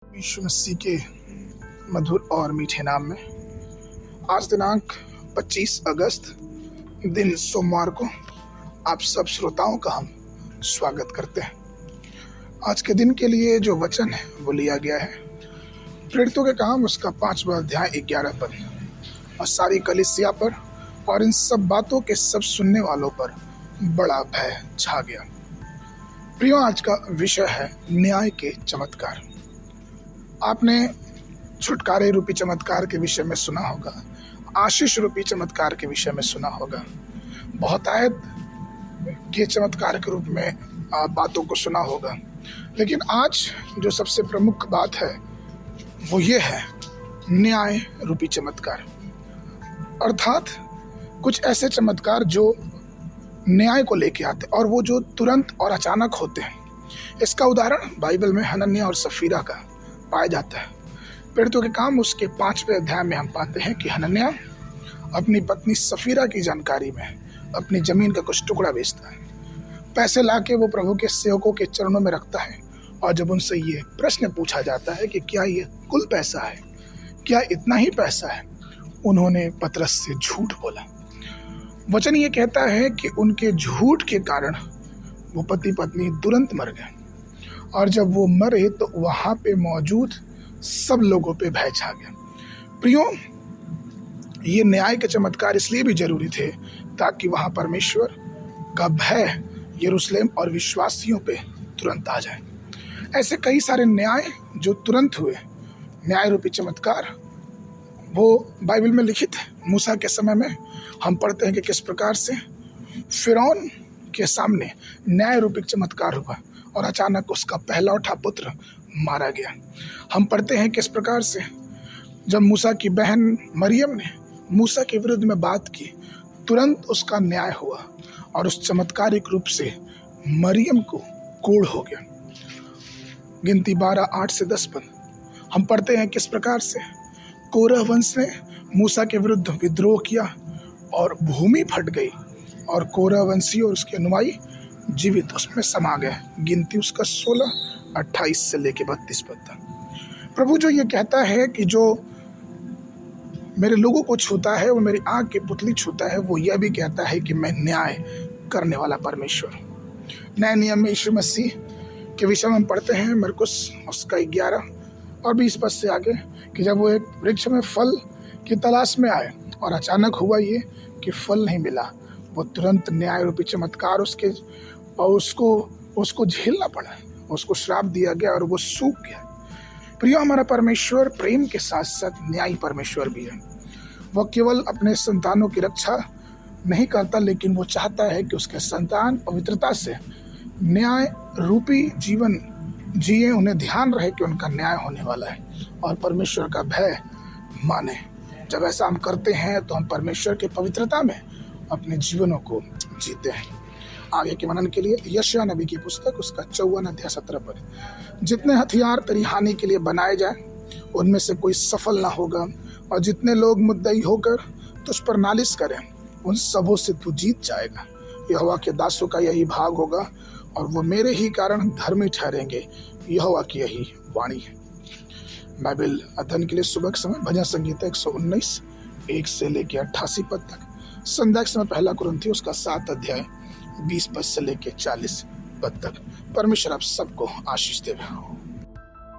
यीशु मसीह के मधुर और मीठे नाम में आज दिनांक 25 अगस्त दिन सोमवार को आप सब श्रोताओं का हम स्वागत करते हैं। आज के दिन के लिए जो वचन है वो लिया गया है प्रेरितों के काम उसका 5वां अध्याय 11 पद। और सारी कलीसिया पर और इन सब बातों के सब सुनने वालों पर बड़ा भय छा गया। प्रियो, आज का विषय है न्याय के चमत्कार। आपने छुटकारे रूपी चमत्कार के विषय में सुना होगा, आशीष रूपी चमत्कार के विषय में सुना होगा, बहुतायत के चमत्कार के रूप में बातों को सुना होगा। लेकिन आज जो सबसे प्रमुख बात है वो ये है न्याय रूपी चमत्कार, अर्थात कुछ ऐसे चमत्कार जो न्याय को लेके आते और वो जो तुरंत और अचानक होते हैं। इसका उदाहरण बाइबल में हनन्याह और सफीरा का पाया जाता है। प्रेरितों के काम उसके 5वें अध्याय में हम पाते हैं कि हनन्याह अपनी पत्नी सफीरा की जानकारी में अपनी जमीन का कुछ टुकड़ा बेचता है। पैसे लाके वो प्रभु के सेवकों के चरणों में रखता है और जब उनसे ये प्रश्न पूछा जाता है कि क्या ये कुल पैसा है, क्या इतना ही पैसा है, उन्होंने पतरस से झूठ बोला। वचन ये कहता है कि उनके झूठ के कारण वो पति पत्नी तुरंत मर गए और जब वो मरे तो वहां पे मौजूद सब लोगों पे भय छा गया। प्रियो, ये न्याय के चमत्कार इसलिए भी जरूरी थे ताकि वहां परमेश्वर का भय यरूशलेम और विश्वासियों पे तुरंत आ जाए। ऐसे कई सारे न्याय जो तुरंत हुए, न्याय रूपी चमत्कार, वो बाइबल में लिखित है। मूसा के समय में हम पढ़ते हैं कि किस प्रकार से फिरौन के सामने न्याय रूपी चमत्कार हुआ और अचानक उसका पहलौठा पुत्र मारा गया। हम पढ़ते हैं किस प्रकार से जब मूसा की बहन मरियम ने मूसा के विरुद्ध में बात की, तुरंत उसका न्याय हुआ और उस चमत्कारिक रूप से मरियम को कोढ़ हो गया। गिनती 12:8-10 पद हम पढ़ते हैं किस प्रकार से कोरह वंश ने मूसा के विरुद्ध विद्रोह किया और भूमि फट गई और कोरह वंशी और उसके अनुयायी जीवित उसमें समा गए। गिनती उसका 16:28 से लेके 32 पद तक। प्रभु जो ये कहता है कि जो मेरे लोगों को छूता है वो मेरी आँख की पुतली छूता है, वो यह भी कहता है कि मैं न्याय करने वाला परमेश्वर। नए नियम में यीशु मसीह के विषय में हम पढ़ते हैं मरकुस उसका 11 और 20 पद से आगे कि जब वो एक वृक्ष में फल की तलाश में आए और अचानक हुआ ये कि फल नहीं मिला, वो तुरंत न्याय रूपी चमत्कार उसके और उसको झेलना पड़ा, उसको श्राप दिया गया और वो सूख गया। प्रिय, हमारा परमेश्वर प्रेम के साथ साथ न्यायी परमेश्वर भी है। वह केवल अपने संतानों की रक्षा नहीं करता, लेकिन वो चाहता है कि उसके संतान पवित्रता से न्याय रूपी जीवन जिए, उन्हें ध्यान रहे कि उनका न्याय होने वाला है और परमेश्वर का भय माने। जब ऐसा हम करते हैं तो हम परमेश्वर के पवित्रता में अपने जीवनों को जीते हैं। आगे के मनन के लिए यशायाह नबी की पुस्तक उसका 54 अध्याय 17 पद। जितने हथियार तेरी हानि के लिए बनाए जाए उनमें से कोई सफल ना होगा और जितने लोग मुद्दई होकर तुझ पर नालिश करें उन सबों से तू जीत जाएगा। यहोवा के दासों का यही भाग होगा और वो मेरे ही कारण धर्मी ठहरेंगे। यहोवा की यही वाणी है। बाइबल अध्ययन के लिए सुबह के समय भजन संगीता 119 1 से लेके 88 पद तक, संध्या के समय 1 कुरिन्थियों उसका 7 अध्याय 20 पद से लेके 40 पद तक। परमेश्वर आप सबको आशीष देवे।